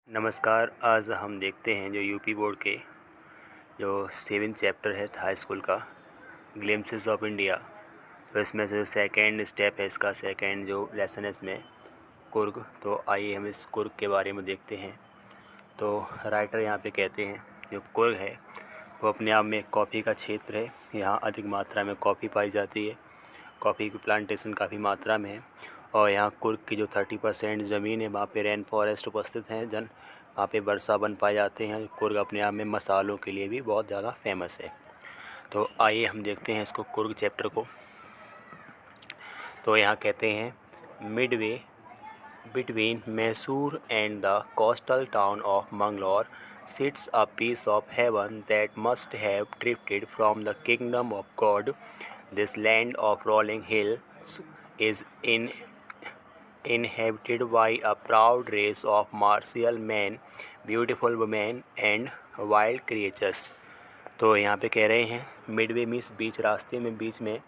नमस्कार। आज हम देखते हैं जो यूपी बोर्ड के जो 7th चैप्टर है हाई स्कूल का ग्लिम्पसेस ऑफ इंडिया। तो इसमें से जो सेकेंड स्टेप है इसका सेकेंड जो लेसन है इसमें कुर्ग। तो आइए हम इस कुर्ग के बारे में देखते हैं। तो राइटर यहाँ पे कहते हैं जो कुर्ग है वो अपने आप में कॉफ़ी का क्षेत्र है। यहाँ अधिक मात्रा में कॉफ़ी पाई जाती है। कॉफ़ी की प्लांटेशन काफ़ी मात्रा में है और यहाँ कुर्ग की जो 30% ज़मीन है वहाँ पे रेन फॉरेस्ट उपस्थित हैं। वहाँ पे वर्षा वन पाए जाते हैं। कुर्ग अपने आप में मसालों के लिए भी बहुत ज़्यादा फेमस है। तो आइए हम देखते हैं इसको कुर्ग चैप्टर को। तो यहाँ कहते हैं midway between Mysore and the coastal town of Mangalore sits a piece of heaven that must have drifted from the kingdom of God. This land of rolling hills is inhabited by a proud race of martial men, beautiful women and wild creatures. तो यहाँ पे कह रहे हैं Midway means बीच रास्ते में बीच में,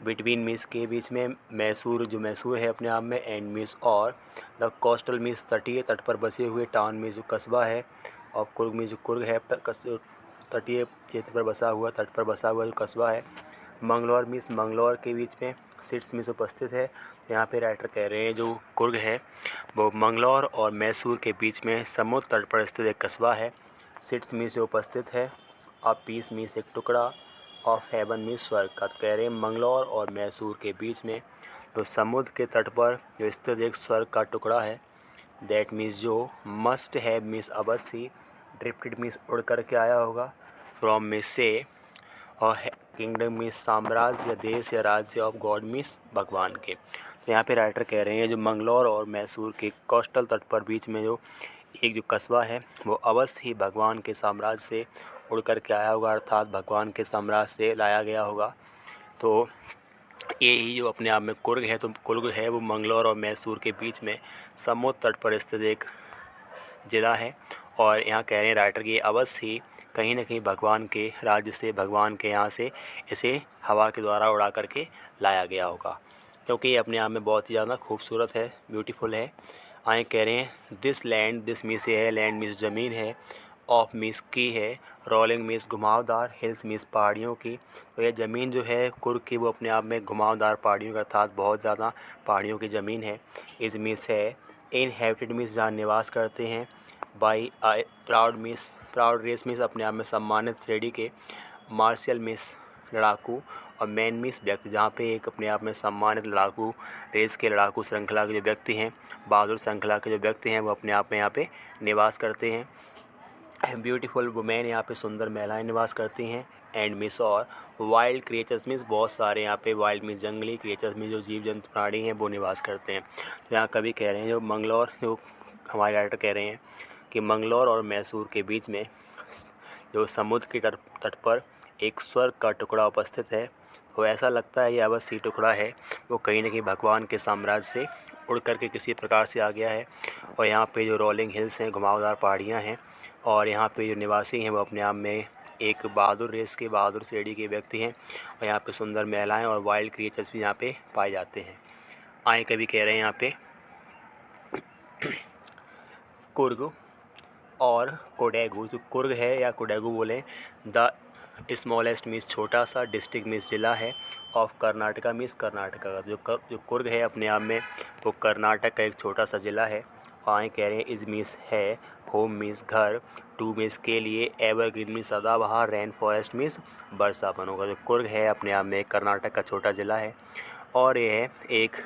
between means के बीच में, मैसूर जो मैसूर है अपने आप में, एंड मीन्स और, द कोस्टल मीन्स तटीय तट पर बसे हुए, टाउन में जो कस्बा है, और कुर्ग में जो कुर्ग है तटीय क्षेत्र पर बसा हुआ, तट पर बसा हुआ जो कस्बा है। मंगलौर मीन्स मंगलौर के बीच में, सिट्स मीन्स उपस्थित है। यहाँ पे राइटर कह रहे हैं जो कुर्ग है वो मंगलौर और मैसूर के बीच में समुद्र तट पर स्थित एक कस्बा है। सिट्स मीन्स उपस्थित है। अ पीस मीन्स एक टुकड़ा, ऑफ हेवन मीन्स स्वर्ग का। तो कह रहे हैं मंगलौर और मैसूर के बीच में जो समुद्र के तट पर जो स्थित एक स्वर्ग का टुकड़ा है। दैट मीन्स जो, मस्ट हैव मीन्स अवश्य, ड्रिफ्टेड मीन्स उड़ करके आया होगा, फ्रॉम मीन्स से, और किंगडम मीन्स साम्राज्य या देश या राज्य, ऑफ गॉड मीन्स भगवान के। तो यहाँ पे राइटर कह रहे हैं जो मंगलौर और मैसूर के कोस्टल तट पर बीच में जो एक जो कस्बा है वो अवश्य ही भगवान के साम्राज्य से उड़ कर के आया होगा, अर्थात भगवान के साम्राज्य से लाया गया होगा। तो ये ही जो अपने आप में कुर्ग है, तो कुर्ग है वो मंगलौर और मैसूर के बीच में समुद्र तट पर स्थित एक ज़िला है। और यहाँ कह रहे हैं राइटर की अवश्य ही कहीं न कहीं भगवान के राज्य से, भगवान के यहाँ से इसे हवा के द्वारा उड़ा करके लाया गया होगा, क्योंकि ये अपने आप में बहुत ही ज़्यादा खूबसूरत है, ब्यूटीफुल है। आए कह रहे हैं दिस लैंड, दिस मीन्स से है, लैंड मीन्स ज़मीन है, ऑफ मीन्स की है, रोलिंग मीन्स घुमावदार, हिल्स मीन्स पहाड़ियों की। तो यह ज़मीन जो है कुर्ग की वो अपने आप में घुमावदार पहाड़ियों का, अर्थात बहुत ज़्यादा पहाड़ियों की ज़मीन है। इस मीन्स है, इनहेबिटेड मीन्स जहाँ निवास करते हैं, by I proud means, proud race means अपने आप में सम्मानित श्रेणी के, मार्शियल मीन्स लड़ाकू, और मैन मीन्स व्यक्ति, जहाँ पे एक अपने आप में सम्मानित लड़ाकू रेस के, लड़ाकू श्रृंखला के जो व्यक्ति हैं, बहादुर श्रृंखला के जो व्यक्ति हैं वो अपने आप में यहाँ पे निवास करते हैं। ब्यूटीफुल वुमेन, यहाँ पे सुंदर महिलाएं निवास करती हैं। एंड मीन्स और, वाइल्ड क्रिएचर्स मीन्स बहुत सारे, यहाँ पे वाइल्ड मीन्स जंगली, क्रिएचर्स में जो जीव जंतु प्राणी हैं वो निवास करते हैं। तो यहाँ कभी कह रहे हैं जो मंगलौर, जो हमारे राइटर कह रहे हैं कि मंगलौर और मैसूर के बीच में जो समुद्र के तट पर एक स्वर्ग का टुकड़ा उपस्थित है। तो ऐसा लगता है ये अवश्य टुकड़ा है वो कहीं न कहीं भगवान के साम्राज्य से उड़ करके किसी प्रकार से आ गया है। और यहाँ पे जो रोलिंग हिल्स हैं, घुमावदार पहाड़ियाँ हैं, और यहाँ पे जो निवासी हैं वो अपने आप में एक बहादुर रेस के, बहादुर श्रेणी के व्यक्ति हैं। और यहाँ पे सुंदर महिलाएं और वाइल्ड क्रिएचर्स भी यहाँ पे पाए जाते हैं। आए कभी कह रहे हैं यहाँ पे कुर्ग और कोडेगू, जो कुर्ग है या कोडेगू बोलें, द स्मॉलेस्ट मीन्स छोटा सा, डिस्ट्रिक्ट मीन्स जिला है, ऑफ कर्नाटका मीन्स कर्नाटका का। जो कुर्ग है अपने आप में वो कर्नाटक का एक छोटा सा जिला है। आए कह रहे हैं इज मीन्स है, होम मीन्स घर, टू मीन्स के लिए, एवरग्रीन मीन्स सदाबहार, रेन फॉरेस्ट मीन्स वर्षा वनों का। जो कुर्ग है अपने आप में कर्नाटक का छोटा जिला है और ये है एक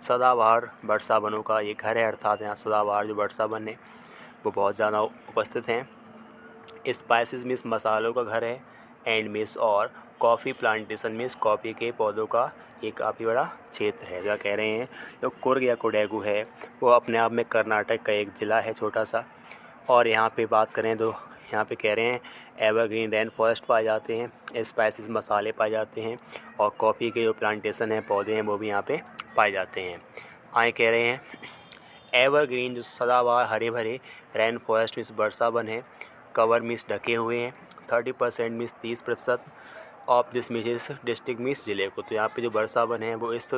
सदाबहार वर्षा वनों का ये घर है, अर्थात यहाँ सदाबहार जो वर्षा वन है वो बहुत ज़्यादा उपस्थित हैं। स्पाइसेस मीन्स मसालों का घर है। एंड मीन्स और, कॉफ़ी प्लांटेशन मीन्स कॉफ़ी के पौधों का ये काफ़ी बड़ा क्षेत्र है। क्या कह रहे हैं जो कुर्ग या कोडेगू है वो अपने आप में कर्नाटक का एक ज़िला है छोटा सा। और यहाँ पे बात करें तो यहाँ पे कह रहे हैं एवरग्रीन रेन फॉरेस्ट पाए जाते हैं, स्पाइसेस मसाले पाए जाते हैं, और कॉफ़ी के जो प्लांटेशन हैं, पौधे हैं, वो भी यहाँ पे पाए जाते हैं। आए कह रहे हैं एवरग्रीन जो सदाबहार हरे भरे, रेन फॉरेस्ट मीन्स वर्षा वन है, कवर मीन्स ढके हुए हैं, 30% मीन्स 30%, ऑफ दिस मीस डिस्ट्रिक्ट मीस ज़िले को। तो यहाँ पे जो बरसा वन है वो इस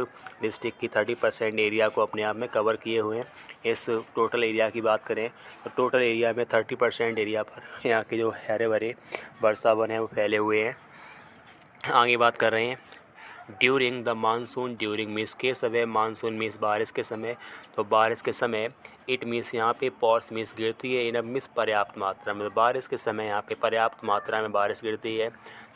डिस्ट्रिक्ट की 30% एरिया को अपने आप में कवर किए हुए हैं। इस टोटल एरिया की बात करें तो टोटल एरिया में 30% एरिया पर यहाँ के जो हरे भरे बरसा वन है वो फैले हुए हैं। आगे बात कर रहे हैं during the monsoon. During means के समय, मानसून मीन्स बारिश के समय। तो बारिश के समय इट मीन्स यहाँ पे पॉर्स मीन्स गिरती है, इन मीन्स पर्याप्त मात्रा में। बारिश के समय यहाँ पे पर्याप्त मात्रा में बारिश गिरती है,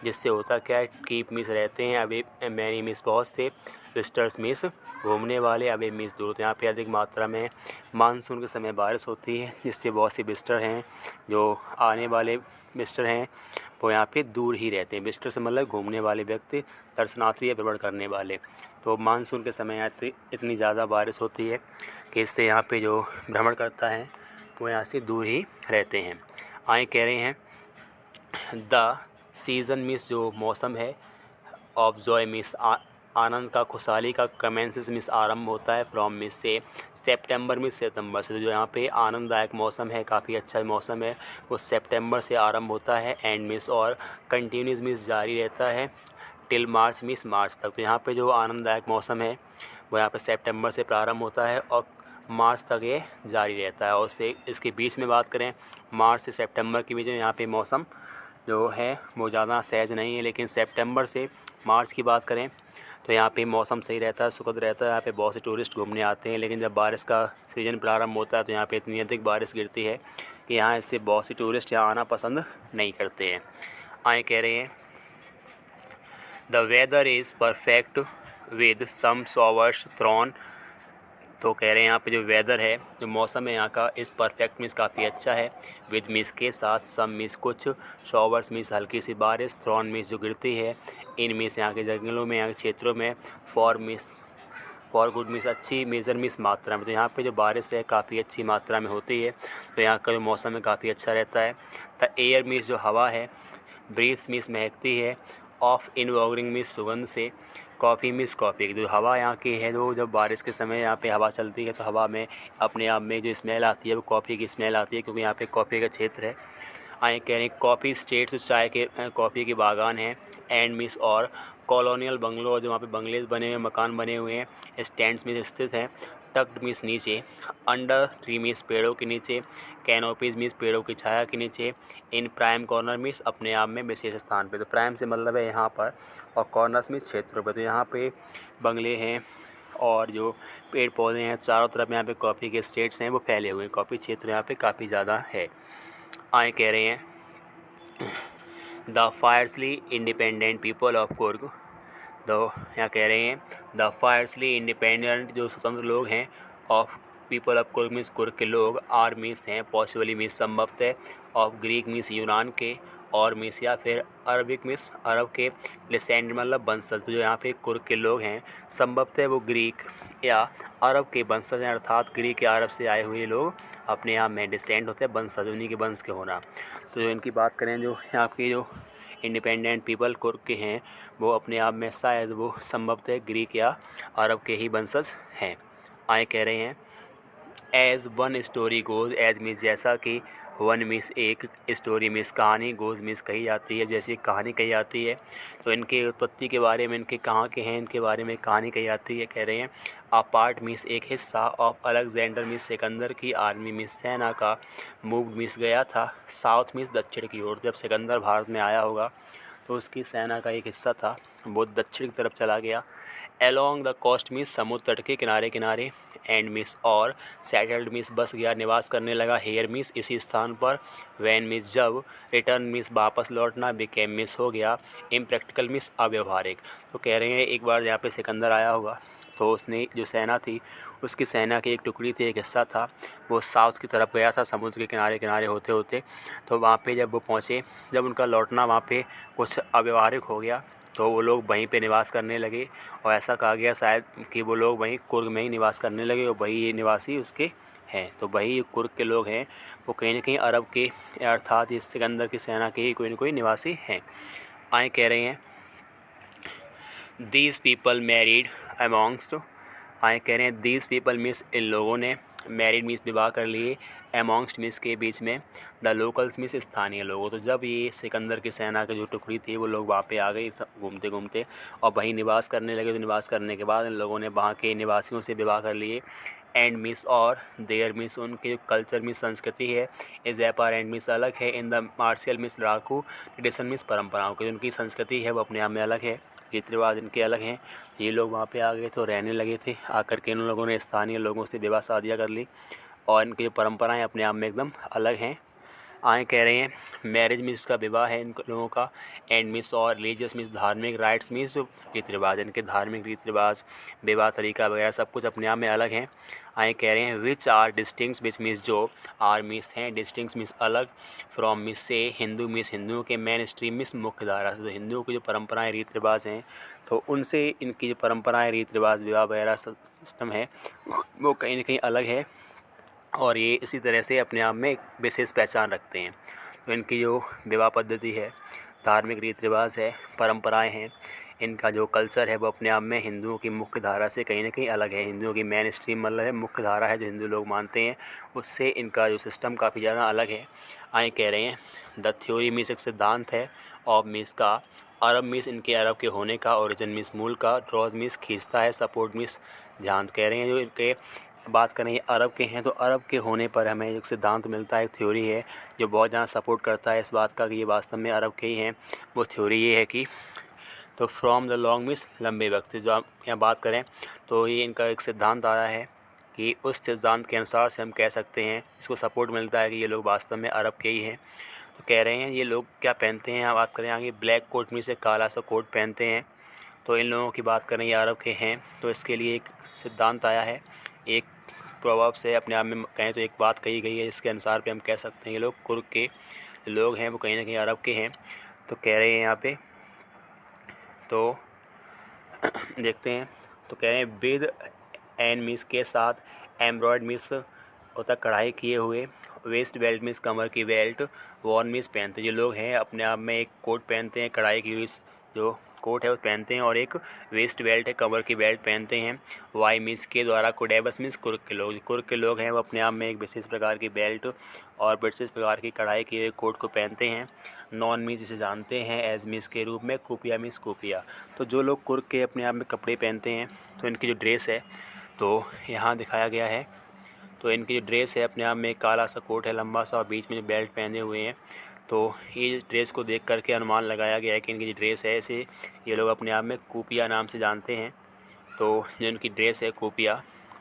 जिससे होता क्या है, कीप मीन्स रहते हैं, अभी मैनी मीन्स बहुत से, विजिटर्स मीन्स घूमने वाले, अभी मीन्स दूर। तो यहाँ पे अधिक मात्रा में मानसून के समय बारिश होती है, जिससे बहुत से विजिटर हैं, जो आने वाले विजिटर हैं वो यहाँ पे दूर ही रहते हैं। विजिटर से मतलब घूमने वाले व्यक्ति, दर्शनार्थी या भ्रमण करने वाले। तो मानसून के समय यहाँ इतनी ज़्यादा बारिश होती है कि इससे यहाँ पे जो भ्रमण करता है वो यहाँ से दूर ही रहते हैं। आगे कह रहे हैं द सीज़न मीन्स जो मौसम है, ऑफ जॉय मीन्स आनंद का, खुशहाली का, कमेंसेस मीन्स आरंभ होता है, फ्रॉम मीन्स से, सितंबर मीन्स सितंबर से। तो जो यहाँ पे आनंददायक मौसम है, काफ़ी अच्छा मौसम है, वो सितंबर से आरंभ होता है। एंड मीन्स और कंटिन्यूस मीन्स जारी रहता है, टिल मार्च मीन्स मार्च तक। तो यहाँ पे जो आनंददायक मौसम है वो यहाँ पे सितंबर से प्रारंभ होता है और मार्च तक ये जारी रहता है। और उससे इसके बीच में बात करें, मार्च से सितंबर के बीच में यहाँ पे मौसम जो है वो ज़्यादा सहज नहीं है, लेकिन सितंबर से मार्च की बात करें तो यहाँ पे मौसम सही रहता है, सुखद रहता है। यहाँ पे बहुत से टूरिस्ट घूमने आते हैं, लेकिन जब बारिश का सीज़न प्रारंभ होता है तो यहाँ पे इतनी अधिक बारिश गिरती है कि यहाँ इससे बहुत से टूरिस्ट यहाँ आना पसंद नहीं करते हैं। आगे कह रहे हैं the weather is perfect with some showers thrown. तो कह रहे हैं यहाँ पे जो वेदर है, जो मौसम है यहाँ का, इस परफेक्ट मीन्स काफ़ी अच्छा है, विद मीन्स के साथ, सम मीन्स कुछ, शॉवर्स मीन्स हल्की सी बारिश, थ्रोन मीन्स जो गिरती है, इन मीन्स यहाँ के जंगलों में, यहाँ के क्षेत्रों में, for means for good means अच्छी, मेजर मीन्स मात्रा में। तो यहाँ पे जो बारिश है काफ़ी अच्छी मात्रा में होती है, तो यहाँ का जो मौसम है काफ़ी अच्छा रहता है। द एयर मीन्स जो हवा है, ब्रीथ मीन्स महकती है, ऑफ इनवॉगरिंग मीन्स सुगंध से, कॉफ़ी मिस कॉफ़ी। जो हवा यहाँ की है, जो जब बारिश के समय यहाँ पे हवा चलती है तो हवा में अपने आप में जो स्मेल आती है वो कॉफ़ी की स्मेल आती है, क्योंकि यहाँ पे कॉफ़ी का क्षेत्र है। आए कह रहे हैं कॉफ़ी स्टेट्स, जो चाय के कॉफ़ी के बागान हैं, एंड मिस और कॉलोनियल बंगलो, जो वहाँ पे बंगले बने हुए, मकान बने हुए हैं, स्टैंड्स में स्थित हैं, टक्ड मीन्स नीचे, अंडर ट्री मीन्स पेड़ों के नीचे, कैनोपीज मीन्स पेड़ों की छाया के नीचे, इन प्राइम कॉर्नर मीन्स अपने आप में विशेष स्थान पे। तो प्राइम से मतलब है यहाँ पर, और कॉर्नर्स मीन्स क्षेत्रों पे। तो यहाँ पे बंगले हैं और जो पेड़ पौधे हैं चारों तरफ, यहाँ पे कॉफ़ी के स्टेट्स हैं वो फैले हुए हैं, कॉफ़ी क्षेत्र यहाँ पे काफ़ी ज़्यादा है। आए कह रहे हैं the fiercely independent people of Coorg. तो यहाँ कह रहे हैं द फायरसली इंडिपेंडेंट, जो स्वतंत्र लोग हैं, of people of Coorg means Coorg के लोग, आर मीन्स हैं, पॉसिबली मीन्स संभवतः, ऑफ ग्रीक मीन्स यूनान के, और मीन्स या फिर अरबिक मीन्स अरब के, डिसेंड मतलब वंशज। तो जो यहाँ पे कुर्ग के लोग हैं संभवतः वो ग्रीक या अरब के वंशज हैं, अर्थात ग्रीक या अरब से आए हुए लोग अपने यहाँ में डिसेंड होते हैं, वंशज, उन्हीं के वंश के होना। तो जो इनकी बात करें, जो यहाँ के जो इंडिपेंडेंट पीपल कुर्ग के हैं वो अपने आप में शायद वो संभवतः ग्रीक या अरब के ही वंशज हैं। आए कह रहे हैं as one story goes, as means जैसा कि, वन मीन्स एक, स्टोरी मीन्स कहानी, गोज मीन्स कही जाती है, जैसी कहानी कही जाती है। तो इनके उत्पत्ति के बारे में, इनके कहाँ के हैं, इनके बारे में कहानी कही जाती है। कह रहे हैं अ पार्ट मीन्स एक हिस्सा, ऑफ अलेक्जेंडर मीन्स सिकंदर की, आर्मी मीन्स सेना का, मूव मीन्स गया था, साउथ मीन्स दक्षिण की ओर। जब सिकंदर भारत में आया होगा तो उसकी सेना का एक हिस्सा था वो दक्षिण की तरफ चला गया। एलोंग द कोस्ट मीन्स समुद्र तट के किनारे किनारे, एंड मीन्स और, सेटल्ड मीन्स बस गया, निवास करने लगा, हेयर मीन्स इसी स्थान पर, वैन मीन्स जब, रिटर्न मीन्स वापस लौटना, बिकेम मीन्स हो गया, इम्प्रैक्टिकल मीन्स अव्यवहारिक। तो कह रहे हैं एक बार यहाँ पे सिकंदर आया होगा तो उसने जो सेना थी, उसकी सेना की एक टुकड़ी थी, एक हिस्सा था, वो साउथ की तरफ गया था समुद्र के किनारे किनारे होते होते। तो वहाँ पे जब वो पहुँचे, जब उनका लौटना वहाँ पे कुछ अव्यवहारिक हो गया तो वो लोग वहीं पे निवास करने लगे, और ऐसा कहा गया शायद कि वो लोग वहीं कुर्ग में ही निवास करने लगे, और वही ये निवासी उसके हैं। तो वही कुर्ग के लोग हैं वो कहीं ना कहीं अरब के, अर्थात इस सिकंदर की सेना के ही कोई ना कोई निवासी हैं। आए कह रहे हैं दीज पीपल मैरिड अमॉन्गस्ट आए कह रहे हैं दीज पीपल मीन्स इन लोगों ने, मैरिड मीन्स विवाह कर लिए, एमोंगस्ट मीन्स के बीच में, द लोकल्स मीन्स स्थानीय लोगों। तो जब ये सिकंदर की सेना की जो टुकड़ी थी वो लोग वहाँ पे आ गई घूमते घूमते और वहीं निवास करने लगे। तो निवास करने के बाद इन लोगों ने वहाँ के निवासियों से विवाह कर लिए। एंड मीन्स और, देयर मीन्स उनके जो कल्चर मीन्स संस्कृति है, इज एपारेंट मीन्स अलग है, इन द मार्शियल मीन्स लड़ाकू, ट्रेडिशन मीन्स परंपराओं की उनकी संस्कृति है वो अपने आप में अलग है, रीति रिवाज इनके अलग हैं। ये लोग वहाँ पे आ गए थे और रहने लगे थे। आकर के इन लोगों ने स्थानीय लोगों से विवाह शादियाँ कर ली और इनकी जो परंपराएं अपने आप में एकदम अलग हैं। आए कह रहे हैं मैरिज मीन्स का विवाह है इन लोगों का, एंड मीन्स और, रिलीजियस मीन्स धार्मिक, राइट्स मीन्स जो रीति रिवाज, इनके धार्मिक रीति रिवाज, विवाह तरीका वगैरह सब कुछ अपने आप में अलग हैं। आए कह रहे हैं which are distinct, which means जो, आर मीन्स हैं, डिस्टिंक्ट मीन्स अलग, फ्रॉम मीन्स से, हिंदू मीन्स हिंदुओं के, मेन स्ट्रीम मीन्स मुख्य धारा से। तो हिंदुओं की जो परंपराएं रीति रिवाज हैं तो उनसे इनकी जो परंपराएं रीति रिवाज विवाह वगैरह सिस्टम है वो कहीं ना कहीं अलग है और ये इसी तरह से अपने आप में एक विशेष पहचान रखते हैं। तो इनकी जो विवाह पद्धति है, धार्मिक रीति रिवाज है, परंपराएं हैं, इनका जो कल्चर है वो अपने आप में हिंदुओं की मुख्य धारा से कहीं ना कहीं अलग है। हिंदुओं की मेन स्ट्रीम मतलब है मुख्य धारा है जो हिंदू लोग मानते हैं, उससे इनका जो सिस्टम काफ़ी ज़्यादा अलग है। आए कह रहे हैं द थ्योरी मीन्स एक सिद्धांत है, ऑफ मीन्स का, अरब मीन्स इनके अरब के होने का, ओरिजिन मीन्स मूल का, ड्रॉज मीन्स खींचता है, सपोर्ट मीन्स ध्यान। कह रहे हैं जो इनके बात करें ये अरब के हैं तो अरब के होने पर हमें एक सिद्धांत मिलता है, एक थ्योरी है जो बहुत ज़्यादा सपोर्ट करता है इस बात का कि ये वास्तव में अरब के ही हैं। वो थ्योरी ये है कि, तो फ्रॉम द लॉन्ग मीन्स लंबे वक्त से, जो आप यहाँ बात करें तो ये इनका एक सिद्धांत आया है कि उस सिद्धांत के अनुसार से हम कह सकते हैं, इसको सपोर्ट मिलता है कि ये लोग वास्तव में अरब के ही हैं। तो कह रहे हैं ये लोग क्या पहनते हैं, बात करें आगे, ब्लैक कोट में से काला सा कोट पहनते हैं। तो इन लोगों की बात करें ये अरब के हैं तो इसके लिए एक सिद्धांत आया है, एक प्रभाव से अपने आप में कहें तो एक बात कही गई है जिसके अनुसार पे हम कह सकते हैं ये लोग कुर्क के लोग हैं वो कहीं ना कहीं अरब के हैं। तो कह रहे हैं यहाँ पे, तो देखते हैं, तो कह रहे हैं विद एन मीस के साथ, एम्ब्रॉयड मीस होता कढ़ाई किए हुए, वेस्ट बेल्ट मीस कमर की बेल्ट, वॉर्न मीस पहनते, ये लोग हैं अपने आप में एक कोट पहनते हैं, कढ़ाई की हुई जो कोट है वो पहनते हैं और एक वेस्ट बेल्ट है, कमर की बेल्ट पहनते हैं। वाई मीस के द्वारा, कोडेबस मीस कुर्क के लोग हैं वो अपने आप में एक विशेष प्रकार की बेल्ट और विशेष प्रकार की कढ़ाई के कोट को पहनते हैं। नॉन मीस जिसे जानते हैं एज मीस के रूप में, कुपिया मीस कुपिया। तो जो लोग कुर्क के अपने आप में कपड़े पहनते हैं तो इनकी जो ड्रेस है तो यहाँ दिखाया गया है। तो इनकी जो ड्रेस है अपने आप में काला सा कोट है लंबा सा और बीच में जो बेल्ट पहने हुए हैं। तो ये ड्रेस को देख करके अनुमान लगाया गया है कि इनकी जो ड्रेस है इसे ये लोग अपने आप में कुपिया नाम से जानते हैं। तो जो इनकी ड्रेस है कुपिया,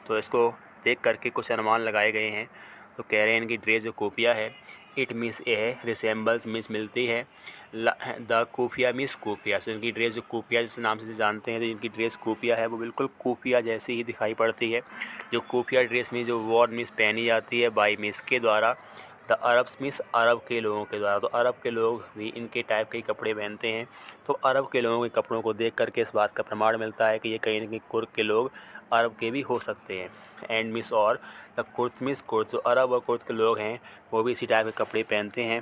तो इसको देख करके कुछ अनुमान लगाए गए हैं। तो कह रहे हैं इनकी ड्रेस जो कुपिया है, इट मीन्स ये है, रिसेम्बल्स मीन्स मिलती है, द कुपिया मीन्स कुपिया। तो इनकी ड्रेस जो कुपिया जिस नाम से जानते हैं तो इनकी ड्रेस कुपिया है वो बिल्कुल कुपिया जैसी ही दिखाई पड़ती है। जो कुपिया ड्रेस में जो वॉर मीन्स पहनी जाती है बाई मीन्स के द्वारा, द अरब्स मीन्स अरब के लोगों के द्वारा। तो अरब के लोग भी इनके टाइप के कपड़े पहनते हैं। तो अरब के लोगों के कपड़ों को देख करके इस बात का प्रमाण मिलता है कि ये कहीं ना कहीं कुर्द के लोग अरब के भी हो सकते हैं। एंड मिस और, द कुर्द मिस कुर्द, जो अरब और कुर्द के लोग हैं वो भी इसी टाइप के कपड़े पहनते हैं।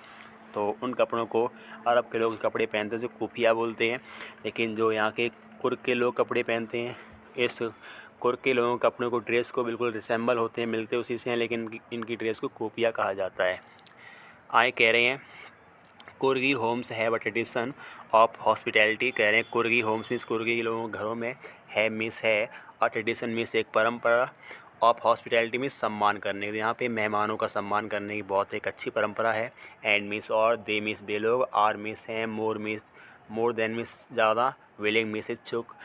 तो उन कपड़ों को अरब के लोग कपड़े पहनते हैं जो कुफिया बोलते हैं, लेकिन जो यहाँ के कुर्द के लोग कपड़े पहनते हैं, इस कुर्द के लोगों के कपड़ों को ड्रेस को बिल्कुल रिसेंबल होते हैं, मिलते उसी से हैं, लेकिन इनकी ड्रेस को कुफिया कहा जाता है। आए कह रहे हैं Coorgi homes have a tradition of hospitality. कह रहे हैं कुर्गी होम्स मीन्स कुर्गी लोगों के घरों में है मीन्स है, और ट्रेडिशन मीन्स एक परंपरा, ऑफ हॉस्पिटैलिटी मीन्स सम्मान करने की, यहाँ पे मेहमानों का सम्मान करने की बहुत एक अच्छी परंपरा है। एंड मीन्स और, दे मीन्स वे लोग, आर मीन्स हैं, मोर मीन्स मोर देन मीन्स ज़्यादा, विलिंग मीन्स इच्छुक,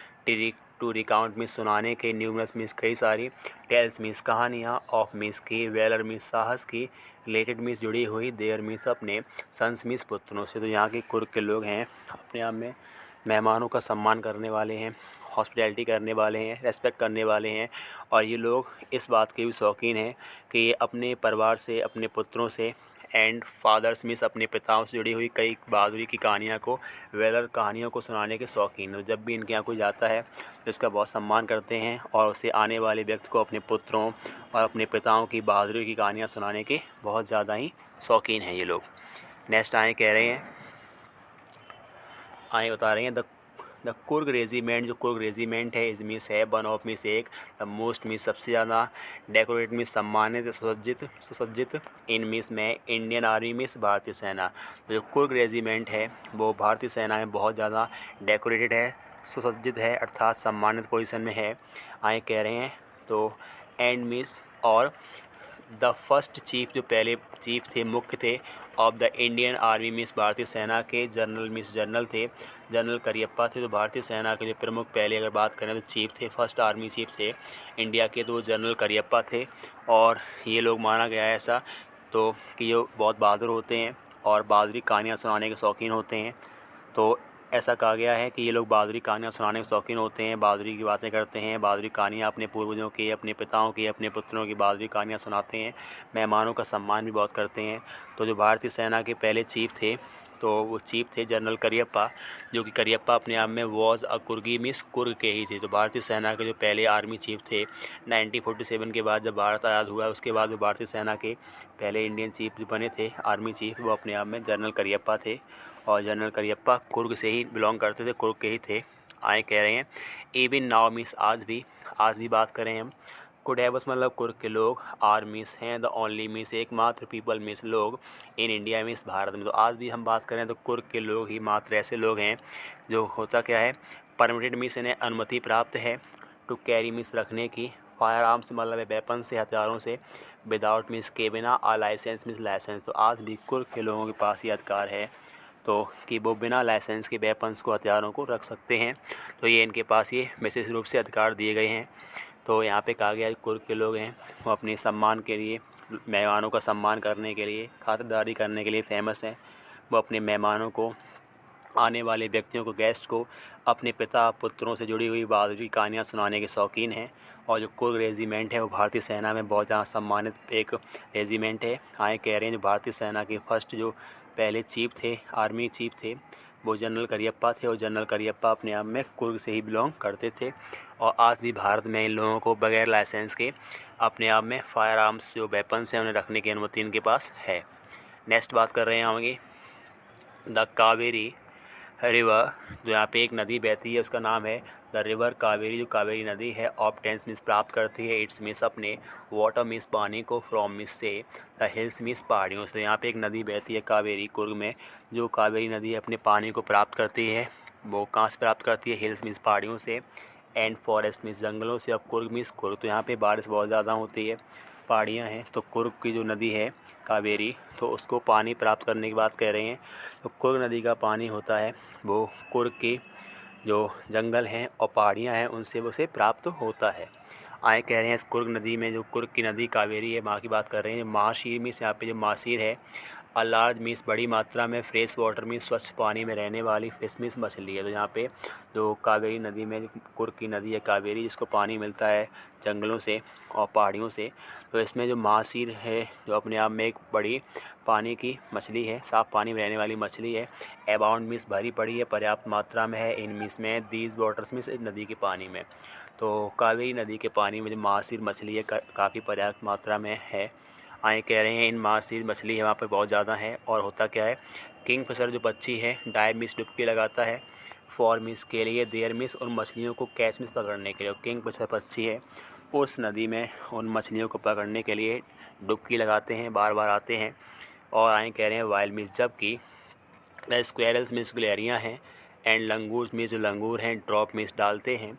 टू रिकाउंट मीन्स सुनाने के, न्यूमरस मीन्स कई सारी, टेल्स मीन्स कहानियाँ, ऑफ मीन्स की, वेलर मीन्स साहस की, रिलेटेड मीन्स जुड़ी हुई, देयर मीन्स अपने, सन्स मीन्स पुत्रों से। तो यहाँ के कुर्द के लोग हैं अपने आप में मेहमानों का सम्मान करने वाले हैं, हॉस्पिटैलिटी करने वाले हैं, रेस्पेक्ट करने वाले हैं, और ये लोग इस बात के भी शौकीन हैं कि ये अपने परिवार से, अपने पुत्रों से, एंड फादर्स मीन्स अपने पिताओं से जुड़ी हुई कई बहादुरी की कहानियाँ को, वेलर कहानियों को सुनाने के शौकीन हैं। जब भी इनके यहाँ कोई जाता है तो इसका बहुत सम्मान करते हैं और उसे आने वाले व्यक्ति को अपने पुत्रों और अपने पिताओं की बहादुरी की कहानियाँ सुनाने के बहुत ज़्यादा ही शौकीन हैं ये लोग। नेक्स्ट आए कह रहे हैं, आए बता रहे हैं द द कुर्ग रेजिमेंट, जो कुर्ग रेजिमेंट है इस मीन्स है वन ऑफ मीन्स एक, द मोस्ट मीन्स सबसे ज़्यादा, डेकोरेट मीन्स सम्मानित, सुसज्जित इन मीन्स में इंडियन आर्मी मीन्स भारतीय सेना। तो जो कुर्ग रेजिमेंट है वो भारतीय सेना में बहुत ज़्यादा डेकोरेटेड है, सुसज्जित है, अर्थात सम्मानित पोजीशन में है, आए कह रहे हैं। तो एंड मीन्स और द फर्स्ट चीफ, जो पहले चीफ थे, मुख्य थे, of the Indian army means भारतीय सेना के, जनरल मीन्स जनरल थे, जनरल करियप्पा थे। तो भारतीय सेना के जो प्रमुख पहले अगर बात करें तो चीफ थे, फर्स्ट आर्मी चीफ थे इंडिया के, तो वो जनरल करियप्पा थे। और ये लोग माना गया है ऐसा तो कि ये बहुत बहादुर होते हैं और बहादुरी कहानियाँ सुनाने के शौकीन होते हैं। तो ऐसा कहा गया है कि ये लोग बहादुरी कहानियाँ सुनाने के शौकीन होते हैं, बहादुरी की बातें करते हैं, बहादुरी कहानियाँ अपने पूर्वजों की, अपने पिताओं की, अपने पुत्रों की बहादुरी कहानियाँ सुनाते हैं, मेहमानों का सम्मान भी बहुत करते हैं। तो जो भारतीय सेना के पहले चीफ थे तो वो चीफ थे जनरल करियप्पा, जो कि करियप्पा अपने आप में वॉज अ कुर्गी मीन्स कुर्ग के ही थे। तो भारतीय सेना के जो पहले आर्मी चीफ थे 1947 के बाद जब भारत आज़ाद हुआ उसके बाद जो भारतीय सेना के पहले इंडियन चीफ जो बने थे आर्मी चीफ, वो अपने आप में जनरल करियप्पा थे। और जनरल करियप्पा कुर्ग से ही बिलोंग करते थे, कुर्ग के ही थे, आए कह रहे हैं। इवन नाउ मीन्स आज भी बात करें हम, कुडैबस मतलब कुर्ग के लोग, आर मीन्स हैं, द ओनली मीन्स एकमात्र, पीपल मीन्स लोग, इन इंडिया मीन्स भारत में। तो आज भी हम बात करें तो कुर्ग के लोग ही मात्र ऐसे लोग हैं जो होता क्या है, परमिटेड मीन्स इन्हें अनुमति प्राप्त है, टू कैरी मीन्स रखने की, फायर आर्म्स मतलब वेपन से, हथियारों से, विदाउट मीन्स के बिना, आ लाइसेंस मीन्स लाइसेंस। तो आज भी कुर्ग के लोगों के पास ये अधिकार है तो कि वो बिना लाइसेंस के वेपन्स को, हथियारों को रख सकते हैं। तो ये इनके पास ये विशेष रूप से अधिकार दिए गए हैं। तो यहाँ पे कहा गया कुर्ग के लोग हैं वो अपने सम्मान के लिए, मेहमानों का सम्मान करने के लिए, खातिरदारी करने के लिए फेमस हैं। वो अपने मेहमानों को, आने वाले व्यक्तियों को, गेस्ट को अपने पिता पुत्रों से जुड़ी हुई बहादुरी कहानियाँ सुनाने के शौकीन हैं। और जो कुर्ग रेजिमेंट है वो भारतीय सेना में बहुत ज़्यादा सम्मानित एक रेजिमेंट है। आए कह रहे हैं जो भारतीय सेना के फर्स्ट जो पहले चीफ थे, आर्मी चीफ थे, वो जनरल करियप्पा थे। और जनरल करियप्पा अपने आप में कुर्ग से ही बिलोंग करते थे। और आज भी भारत में इन लोगों को बगैर लाइसेंस के अपने आप में फायर आर्म्स जो वेपन्स हैं उन्हें रखने की अनुमति इनके पास है। नेक्स्ट बात कर रहे हैं आगे द कावेरी रिवर, जो यहाँ पे एक नदी बहती है उसका नाम है द रिवर कावेरी। जो कावेरी नदी है ऑब्टेंस मीन्स प्राप्त करती है, इट्स मीन्स अपने, वाटर मीन्स पानी को, फ्रॉम मीन्स से, द हिल्स मीन्स पहाड़ियों से। यहाँ पे एक नदी बहती है कावेरी कुर्ग में, जो कावेरी नदी अपने पानी को प्राप्त करती है, वो कहाँ से प्राप्त करती है, हिल्स मीन्स पहाड़ियों से, एंड फॉरेस्ट मीन्स जंगलों से। अब कुर्ग मीन्स कुर्ग, तो यहाँ पे बारिश बहुत ज़्यादा होती है, पहाड़ियाँ हैं, तो कुर्ग की जो नदी है कावेरी, तो उसको पानी प्राप्त करने की बात कह रहे हैं। तो कुर्ग नदी का पानी होता है वो कुर्ग की जो जंगल हैं और पहाड़ियाँ हैं उनसे उसे प्राप्त होता है। आए कह रहे हैं इस कुर्ग नदी में, जो कुर्ग की नदी कावेरी है वहाँ की बात कर रहे हैं। महाशीर मीन्स यहाँ पे जो महाशीर है, अ लार्ज मीन्स बड़ी मात्रा में, फ्रेश वाटर मीन्स स्वच्छ पानी में रहने वाली, फिश मीन्स मछली है। तो यहाँ पे जो कावेरी नदी में, कुर्ग की नदी है कावेरी, जिसको पानी मिलता है जंगलों से और पहाड़ियों से, तो इसमें जो महाशीर है जो अपने आप में एक बड़ी पानी की मछली है, साफ़ पानी में रहने वाली मछली है। अबाउंड मीन्स भरी पड़ी है, पर्याप्त मात्रा में है, इन मीन्स में, दीज वाटर्स मीन्स नदी के पानी में। तो कावेरी नदी के पानी में जो महाशीर मछली है काफ़ी पर्याप्त मात्रा में है। आए कह रहे हैं इन महाशीर मछली है वहाँ पर बहुत ज़्यादा है। और होता क्या है, किंग फिशर जो पक्षी है डाइव मीन्स डुबकी लगाता है, फॉर मीन्स के लिए, देयर मीन्स उन मछलियों को, कैच मीन्स पकड़ने के लिए। किंग फिशर पक्षी है उस नदी में उन मछलियों को पकड़ने के लिए डुबकी लगाते हैं, बार बार आते हैं। और आए कह रहे हैं वाइल्ड मीन्स, जबकि स्क्वेरल्स मीन्स गिलहरियाँ हैं, एंड लंगूर्स मीन्स जो लंगूर हैं, ड्रॉप मीन्स डालते हैं,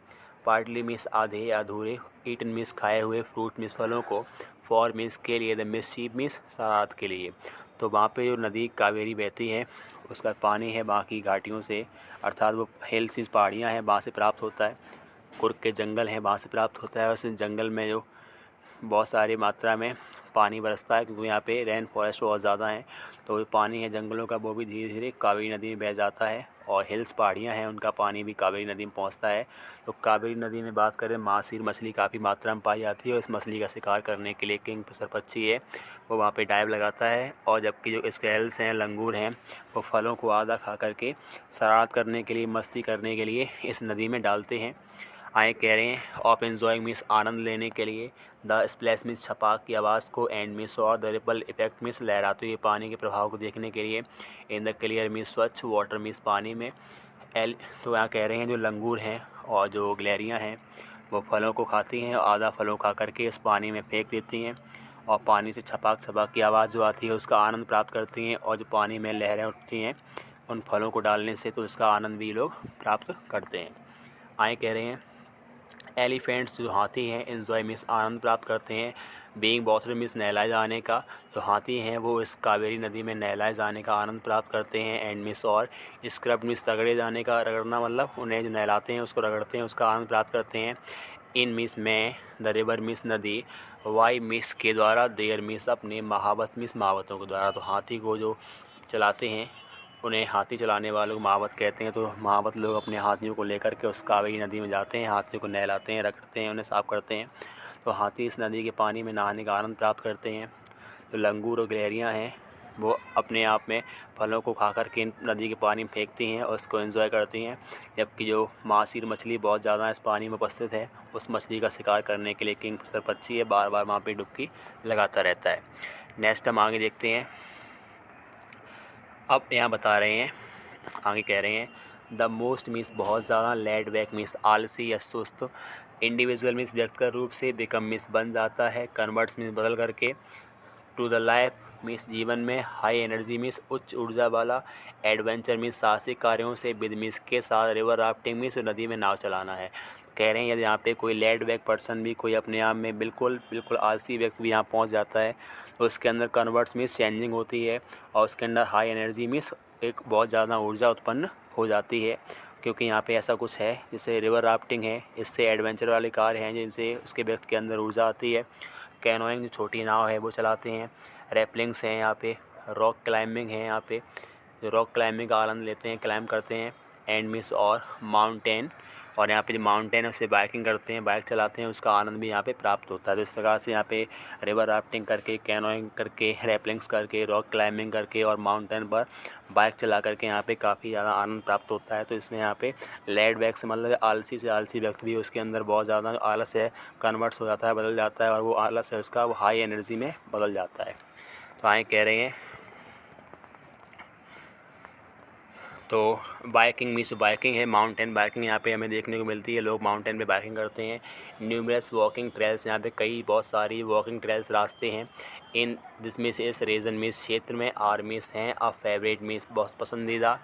पार्टली मीन्स आधे या अधूरे, ईटन मीन्स खाए हुए, फ्रूट मीन्स फलों को, फॉर मीन्स के लिए, द मिसचीफ मीन्स शरारत के लिए। तो वहाँ पे जो नदी कावेरी बहती है उसका पानी है वहाँ की घाटियों से, अर्थात वो हिल्स मीन्स पहाड़ियाँ हैं वहाँ से प्राप्त होता है, कुर्ग के जंगल हैं वहाँ से प्राप्त होता है। और उस जंगल में जो बहुत सारी मात्रा में पानी बरसता है क्योंकि यहाँ पे रेन फॉरेस्ट बहुत ज़्यादा है, तो जो पानी है जंगलों का वो भी धीरे धीरे कावेरी नदी में बह जाता है। और हिल्स पहाड़ियाँ हैं उनका पानी भी कावेरी नदी में पहुँचता है। तो कावेरी नदी में बात करें, महाशीर मछली काफ़ी मात्रा में पाई जाती है और इस मछली का शिकार करने के लिए किंग फिशर पक्षी है वो वहाँ पे डाइव लगाता है। और जबकि जो स्क्वेरल्स हैं, लंगूर हैं, वो फलों को आधा खा करके शरारत करने के लिए, मस्ती करने के लिए इस नदी में डालते हैं। आए कह रहे हैं ऑफ एन्जॉइंग मीन्स आनंद लेने के लिए, द स्प्लैश मीन्स छपाक की आवाज़ को, एंड मीन्स और द रिपल इफेक्ट मीन्स लहराते हुए पानी के प्रभाव को देखने के लिए, इन द क्लियर मीन्स स्वच्छ, वाटर मीन्स पानी में। एल तो यहाँ कह रहे हैं जो लंगूर हैं और जो गिलहरियाँ हैं वो फलों को खाती हैं और आधा फलों खा करके इस पानी में फेंक देती हैं और पानी से छपाक छपाक की आवाज़ जो आती है उसका आनंद प्राप्त करती हैं, और जो पानी में लहरें उठती हैं उन फलों को डालने से तो उसका आनंद भी लोग प्राप्त करते हैं। आए कह रहे हैं एलिफेंट्स जो हाथी हैं एन्जॉय मीन्स आनंद प्राप्त करते हैं, बीइंग बॉथर मीन्स नहलाए जाने का, जो हाथी हैं वो इस कावेरी नदी में नहलाए जाने का आनंद प्राप्त करते हैं, एंड मीन्स और स्क्रब मीन्स रगड़े जाने का, रगड़ना मतलब उन्हें जो नहलाते हैं उसको रगड़ते हैं उसका आनंद प्राप्त करते हैं। इन मीन्स में, द रिवर मीन्स नदी, वाई मीन्स के द्वारा, देयर मीन्स अपने, महावत मीन्स महावतों के द्वारा। तो हाथी को जो चलाते हैं उन्हें हाथी चलाने वालों को महावत कहते हैं। तो महावत लोग अपने हाथियों को लेकर के उस कावेरी नदी में जाते हैं, हाथियों को नहलाते हैं, रगड़ते हैं, उन्हें साफ़ करते हैं। तो हाथी इस नदी के पानी में नहाने का आनंद प्राप्त करते हैं। तो लंगूर और गिलहरियाँ हैं वो अपने आप में फलों को खा कर के नदी के पानी में फेंकती हैं और उसको एंजॉय करती हैं, जबकि जो मासीर मछली बहुत ज़्यादा इस पानी में उपस्थित है उस मछली का शिकार करने के लिए किंगफिशर पक्षी है बार बार वहाँ पे डुबकी लगाता रहता है। नेक्स्ट हम आगे देखते हैं। अब यहाँ बता रहे हैं, आगे कह रहे हैं द मोस्ट मीन्स बहुत ज़्यादा, लेड बैक मीन्स आलसी या सुस्त, इंडिविजुअल मीन्स व्यक्तिगत रूप से, बिकम मीन्स बन जाता है, कन्वर्ट्स मीन्स बदल करके, टू द लाइफ मीन्स जीवन में, हाई एनर्जी मीन्स उच्च ऊर्जा वाला, एडवेंचर मीन्स साहसिक कार्यों से, विद मीन्स के साथ, रिवर राफ्टिंग मीन्स नदी में नाव चलाना है। कह रहे हैं यदि यहाँ पे कोई लेड बैक पर्सन भी, कोई अपने आप में बिल्कुल बिल्कुल आलसी व्यक्ति भी यहाँ पहुँच जाता है तो उसके अंदर कन्वर्ट्स मीन्स चेंजिंग होती है और उसके अंदर हाई एनर्जी मीन्स एक बहुत ज़्यादा ऊर्जा उत्पन्न हो जाती है, क्योंकि यहाँ पे ऐसा कुछ है जैसे रिवर राफ्टिंग है, इससे एडवेंचर वाले कार्य हैं जिनसे उसके व्यक्ति के अंदर ऊर्जा आती है। कैनोइंग जो छोटी नाव है वो चलाते हैं, रैपलिंग्स हैं यहाँ पे, रॉक क्लाइंबिंग है यहाँ पे, जो रॉक क्लाइंबिंग का आनंद लेते हैं, क्लाइंब करते हैं, एंड मिस और माउंटेन, और यहाँ पे जो माउंटेन है उस पर बाइकिंग करते हैं, बाइक चलाते हैं, उसका आनंद भी यहाँ पे प्राप्त होता है। तो इस प्रकार से यहाँ पे रिवर राफ्टिंग करके, कैनोइंग करके, रैपलिंग्स करके, रॉक क्लाइंबिंग करके और माउंटेन पर बाइक चला करके यहाँ पे काफ़ी ज़्यादा आनंद प्राप्त होता है। तो इसमें यहाँ पे लेड बैक से मतलब आलसी से आलसी व्यक्ति भी उसके अंदर बहुत ज़्यादा आलस है कन्वर्ट्स हो जाता है, बदल जाता है, और वो आलस है उसका वो हाई एनर्जी में बदल जाता है। तो आए कह रहे हैं तो बाइकिंग मीन्स बाइकिंग है, माउंटेन बाइकिंग यहाँ पे हमें देखने को मिलती है, लोग माउंटेन पे बाइकिंग करते हैं। न्यूमरस वॉकिंग ट्रेल्स, यहाँ पे कई बहुत सारी वॉकिंग ट्रेल्स रास्ते हैं। इन दिस मीन्स इस रीजन मीन्स क्षेत्र में, आर मीन्स हैं, अ फेवरेट मीन्स बहुत पसंदीदा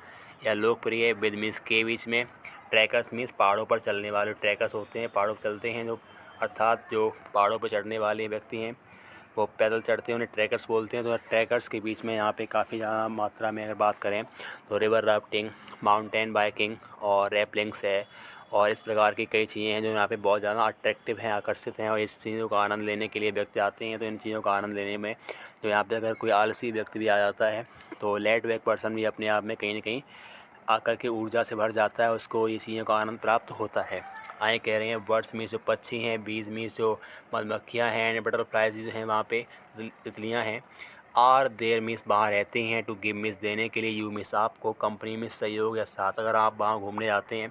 या लोकप्रिय, विद मीन्स के बीच में, ट्रैकर्स मीन्स पहाड़ों पर चलने वाले ट्रैकर्स होते हैं, पहाड़ों पर चलते हैं जो, अर्थात जो पहाड़ों पर चढ़ने वाले व्यक्ति हैं वो पैदल चढ़ते हैं उन्हें ट्रैकर्स बोलते हैं। तो ट्रैकर्स के बीच में यहाँ पे काफ़ी ज़्यादा मात्रा में अगर बात करें तो रिवर राफ्टिंग, माउंटेन बाइकिंग और रैपलिंग्स है, और इस प्रकार की कई चीज़ें हैं जो यहाँ पे बहुत ज़्यादा अट्रैक्टिव हैं, आकर्षित हैं, और इस चीज़ों का आनंद लेने के लिए व्यक्ति आते हैं। तो इन चीज़ों का आनंद लेने में तो यहाँ पे अगर कोई आलसी व्यक्ति भी आ जाता है तो लेट बैक पर्सन भी अपने आप में कहीं ना कहीं आकर के ऊर्जा से भर जाता है, उसको ये चीज़ों का आनंद प्राप्त होता है। आए कह रहे हैं बर्ड्स मीन्स जो पक्षी हैं, बीज मीन्स जो मधुमक्खियाँ हैं, एंड बटरफ्लाइज जो हैं वहाँ पे तितलियाँ हैं, आर देयर मीन्स वहाँ रहते हैं, टू गिव मीन्स देने के लिए, यू मीन्स आपको, कंपनी में सहयोग या साथ, अगर आप वहाँ घूमने जाते हैं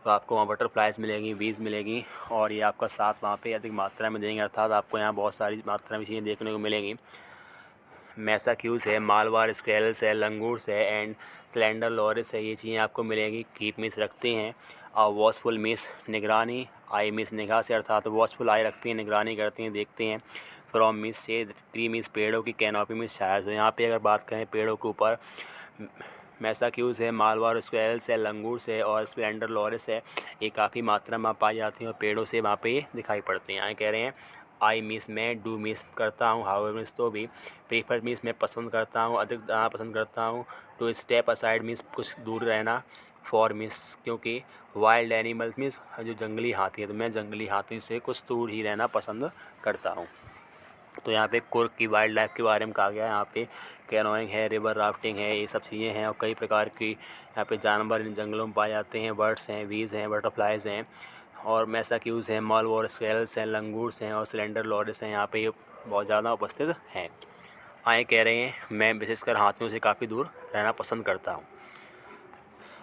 तो आपको वहाँ बटरफ्लाइज मिलेंगी, बीज मिलेगी, और ये आपका साथ वहाँ पे अधिक मात्रा में देंगे, अर्थात आपको यहाँ बहुत सारी मात्रा में चीज़ें देखने को मिलेंगी। मैसाक्यूस है, मालवार स्क्वेरल्स है, लंगूर्स है, एंड स्लेंडर लॉरिस है, ये चीज़ें आपको मिलेंगी। कीप मीन्स रखते हैं, और वॉचफुल मीन्स निगरानी, आई मीन्स निगाह से, अर्थात वॉचफुल आई रखती हैं, निगरानी करती हैं, देखते हैं। फ्रॉम मीन्स से, ट्री मीन्स पेड़ों की, कैनोपी मीन्स छाया। तो यहाँ पे अगर बात करें पेड़ों के ऊपर, मैसाक्यूस है, मालवार स्क्वेरल्स है, लंगूर्स है और स्प्लेंडर लॉरिस है, ये काफ़ी मात्रा में पाई जाती हैं और पेड़ों से वहाँ पे दिखाई पड़ती हैं। यहाँ कह रहे हैं आई मीन्स मैं, डू मीन्स करता हूँ, हाउ मीन्स तो भी, प्रीफर मीन्स मैं पसंद करता हूँ, अधिक जाना पसंद करता हूँ, टू स्टेप असाइड मीन्स कुछ दूर रहना, फॉर मीन्स क्योंकि, वाइल्ड एनिमल्स मीन्स जो जंगली हाथी है तो मैं जंगली हाथी से कुछ दूर ही रहना पसंद करता हूँ। तो यहाँ पे कुर्ग की वाइल्ड लाइफ के बारे में कहा गया है। यहाँ पे कैनोइंग है, रिवर राफ्टिंग है, ये सब चीज़ें हैं, और कई प्रकार की यहाँ पे जानवर इन जंगलों में पाए जाते हैं, बर्ड्स हैं, बीज हैं, बटरफ्लाइज हैं, और मैसाक्यूस हैं, मालवॉर स्क्वेरल्स हैं, लंगूर्स हैं और सिलेंडर लॉरिस हैं, यहाँ पे ये बहुत ज़्यादा उपस्थित हैं। आए कह रहे हैं मैं विशेषकर हाथियों से काफ़ी दूर रहना पसंद करता हूँ।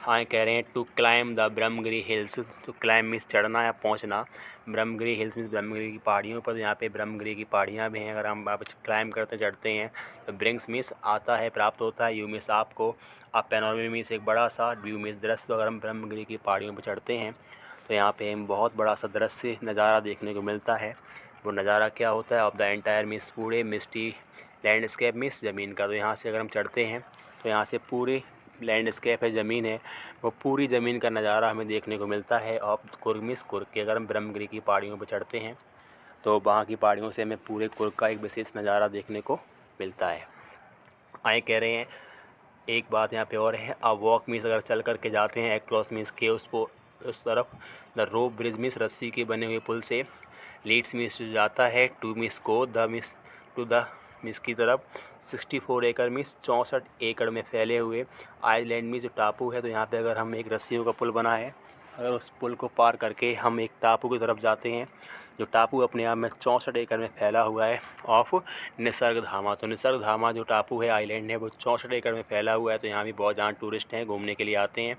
हाँ कह रहे हैं to climb the Brahmagiri hills. तो क्लाइम मीन्स चढ़ना या पहुंचना, ब्रह्मगिरी हिल्स मीन्स ब्रह्मगिरी की पहाड़ियों पर। यहाँ पे ब्रह्मगिरी की पहाड़ियाँ भी हैं। अगर हम आप क्लाइम करते चढ़ते हैं तो ब्रिंग्स मीन्स आता है, प्राप्त होता है, यू मीन्स आपको, आप पैनोरमा मीन्स एक बड़ा सा, व्यू मीन्स दृश्य। तो अगर हम ब्रह्मगिरी की पहाड़ियों पर चढ़ते हैं तो यहाँ पे हम बहुत बड़ा सा दृश्य नज़ारा देखने को मिलता है। वो नज़ारा क्या होता है? ऑफ द एंटायर मीन्स पूरे मिस्टी लैंडस्केप मीन्स ज़मीन का। तो यहाँ से अगर हम चढ़ते हैं तो यहाँ से पूरे लैंडस्केप है, ज़मीन है, वो पूरी ज़मीन का नज़ारा हमें देखने को मिलता है। और कुर्ग मीन्स कुर्ग के, अगर हम ब्रह्मगिरी की पहाड़ियों पर चढ़ते हैं तो वहाँ की पहाड़ियों से हमें पूरे कुर्ग का एक विशेष नज़ारा देखने को मिलता है। आए कह रहे हैं एक बात यहाँ पे और है, अब वॉक मीन्स अगर चल करके जाते हैं, एक्रॉस मीन्स के उस तरफ, द रोप ब्रिज मीन्स रस्सी के बने हुए पुल से, लीड्स मीन्स जाता है, टू मीन्स को, the means to the means की तरफ, 64 एकड़ मीन्स 64 एकड़ में फैले हुए, आइलैंड मीन्स जो टापू है। तो यहाँ पे अगर हम एक रस्सियों का पुल बना है, अगर उस पुल को पार करके हम एक टापू की तरफ जाते हैं, जो टापू अपने आप में 64 एकड़ में फैला हुआ है, ऑफ निसर्गधामा। तो निसर्गधामा जो टापू है, आइलैंड है, वो 64 एकड़ में फैला हुआ है। तो यहाँ भी बहुत जहाँ टूरिस्ट हैं घूमने के लिए आते हैं।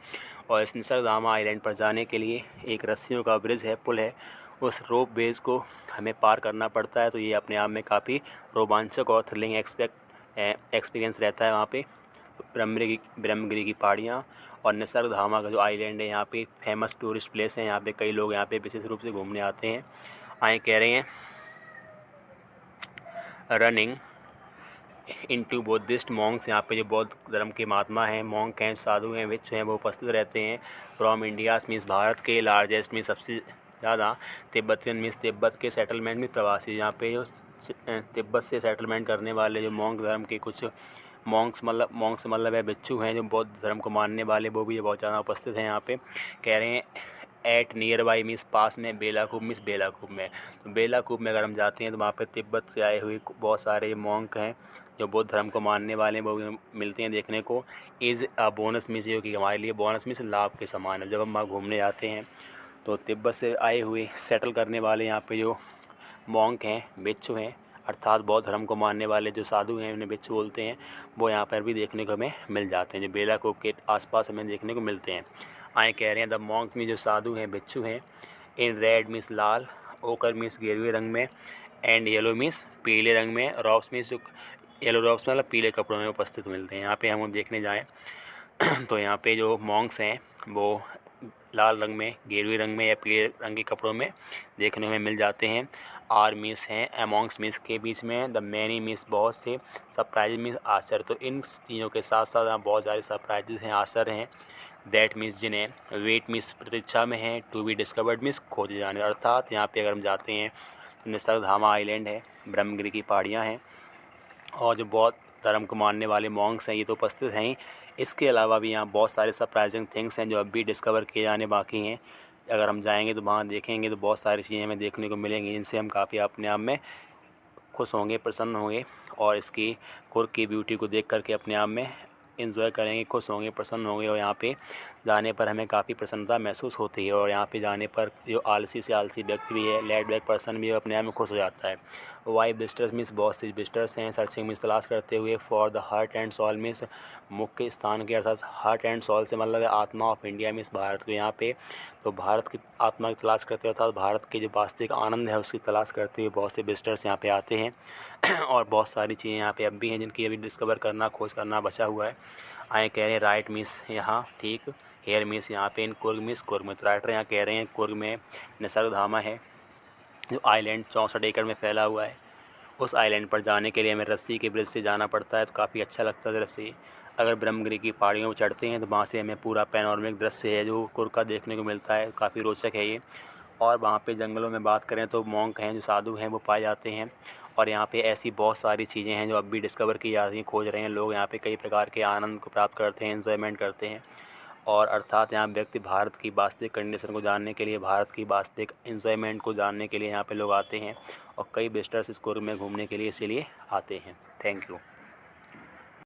और इस निसर्गधामा आइलैंड पर जाने के लिए एक रस्सियों का ब्रिज है, पुल है, उस रोप ब्रिज को हमें पार करना पड़ता है। तो ये अपने आप में काफ़ी रोमांचक और थ्रिलिंग एक्सपीरियंस रहता है। वहाँ पे ब्रह्मगिरी की पहाड़ियाँ और निसर्गधामा का जो आइलैंड है, यहाँ पे फेमस टूरिस्ट प्लेस है। यहाँ पे कई लोग यहाँ पे विशेष रूप से घूमने आते हैं। आए कह रहे हैं रनिंग इनटू बुद्धिस्ट मॉन्क्स। यहाँ पे जो बौद्ध धर्म के महात्मा हैं, मॉन्क हैं, साधु हैं, विच हैं, वो उपस्थित रहते हैं। फ्रॉम इंडिया मीन्स भारत के, लार्जेस्ट मीन्स सबसे ज़्यादा, तिब्बतियन मीन्स तिब्बत के, सेटलमेंट में प्रवासी। यहाँ पे जो तिब्बत से सेटलमेंट करने वाले जो मॉन्क धर्म के कुछ मॉन्क्स मतलब है बिच्छू हैं, जो बौद्ध धर्म को मानने वाले, वो भी बहुत ज़्यादा उपस्थित हैं यहाँ पे। कह रहे हैं एट नियर बाई मीन्स पास में, बेलाकूप मीन्स बेलाकूप में। तो बेलाकूप में अगर हम जाते हैं तो वहाँ पे तिब्बत से आए हुए बहुत सारे मॉन्क हैं जो बौद्ध धर्म को मानने वाले हैं, वो भी मिलते हैं देखने को। इज़ अ बोनस मीन्स जो कि हमारे लिए बोनस मीन्स लाभ के समान है। जब हम वहाँ घूमने जाते हैं तो तिब्बत से आए हुए सेटल करने वाले यहाँ पे जो मॉन्क हैं, बिच्छू हैं, अर्थात बौद्ध धर्म को मानने वाले जो साधु हैं, उन्हें बिच्छू बोलते हैं, वो यहाँ पर भी देखने को हमें मिल जाते हैं, जो बेलाकूप के आसपास हमें देखने को मिलते हैं। आए कह रहे हैं द मॉन्क में जो साधु हैं, बिच्छू हैं, इन रेड मीन्स लाल, ओकर मीन्स गेरुए रंग में, एंड येलो मीन्स पीले रंग में, रॉब्स मीन्स येलो रॉब्स मतलब पीले कपड़ों में उपस्थित मिलते हैं। यहाँ पे हम देखने जाएँ तो यहाँ पे जो मॉन्क्स हैं वो लाल रंग में, गेरुए रंग में या पीले रंग के कपड़ों में देखने में मिल जाते हैं। आर मीन्स हैं, अमॉन्ग्स मीन्स के बीच में, द मैनी मीन्स बहुत से, सरप्राइज मीन्स आश्चर्य। तो इन चीज़ों के साथ साथ यहाँ बहुत सारे सरप्राइजेज हैं, आश्चर्य हैं। दैट मीन्स जिन्हें, वेट मीन्स प्रतीक्षा में है, टू बी डिस्कवर्ड मीन्स खोजे जाने। अर्थात यहाँ पे अगर हम जाते हैं तो निसर्गधामा आइलैंड है, ब्रह्मगिरी की पहाड़ियाँ हैं, और जो बौद्ध धर्म को मानने वाले मॉन्क्स हैं ये तो उपस्थित हैं ही। इसके अलावा भी यहाँ बहुत सारे सरप्राइजिंग थिंग्स हैं जो अब भी डिस्कवर किए जाने बाकी हैं। अगर हम जाएंगे तो वहाँ देखेंगे तो बहुत सारी चीज़ें हमें देखने को मिलेंगी, जिनसे हम काफ़ी अपने आप में खुश होंगे, प्रसन्न होंगे, और इसकी कुर्ग की ब्यूटी को देख करके अपने आप में एंजॉय करेंगे, खुश होंगे, प्रसन्न होंगे। और यहाँ पे जाने पर हमें काफ़ी प्रसन्नता महसूस होती है। और यहाँ पे जाने पर जो आलसी से आलसी व्यक्ति भी है, लेड बैक पर्सन भी अपने आप में खुश हो जाता है। वाई विजिटर्स मीन्स बहुत से विजिटर्स हैं, सर्चिंग मीन्स तलाश करते हुए, for the heart and soul means मुख्य स्थान के, अर्थात हार्ट एंड सॉल से मतलब है आत्मा ऑफ इंडिया मीन्स भारत को। यहाँ पे तो भारत की आत्मा की तलाश करते हुए, अर्थात भारत के जो वास्तविक आनंद है उसकी तलाश करते हुए बहुत से विजिटर्स यहाँ पे आते हैं। और बहुत सारी चीज़ें यहाँ पे अब भी हैं जिनकी अभी डिस्कवर करना, खोज करना बचा हुआ है। आए कह रहे हैं राइट मीन्स यहाँ, ठीक, हेयर मीन्स यहाँ पे, इन कुर्ग मीन्स कुर्ग में। तो राइटर यहाँ कह रहे हैं कुर्ग में निसर्गधामा है जो आइलैंड 64 एकड़ में फैला हुआ है। उस आइलैंड पर जाने के लिए हमें रस्सी के ब्रिज से जाना पड़ता है। तो काफ़ी अच्छा लगता है दृश्य। अगर ब्रह्मगिरी की पहाड़ियों पर चढ़ते हैं तो वहाँ से हमें पूरा पैनोरमिक दृश्य है जो कुर्ग का देखने को मिलता है, काफ़ी रोचक है ये। और वहाँ पे जंगलों में बात करें तो मॉन्क हैं, जो साधु हैं, वो पाए जाते हैं। और यहाँ पे ऐसी बहुत सारी चीज़ें हैं जो अब भी डिस्कवर की जा रही हैं, खोज रहे हैं लोग। यहाँ पे कई प्रकार के आनंद को प्राप्त करते हैं, एंजॉयमेंट करते हैं। और अर्थात यहाँ व्यक्ति भारत की वास्तविक कंडीशन को जानने के लिए, भारत की वास्तविक एंजॉयमेंट को जानने के लिए यहाँ पे लोग आते हैं। और कई विजिटर्स इस कुर्ग में घूमने के लिए इसीलिए आते हैं। Thank you.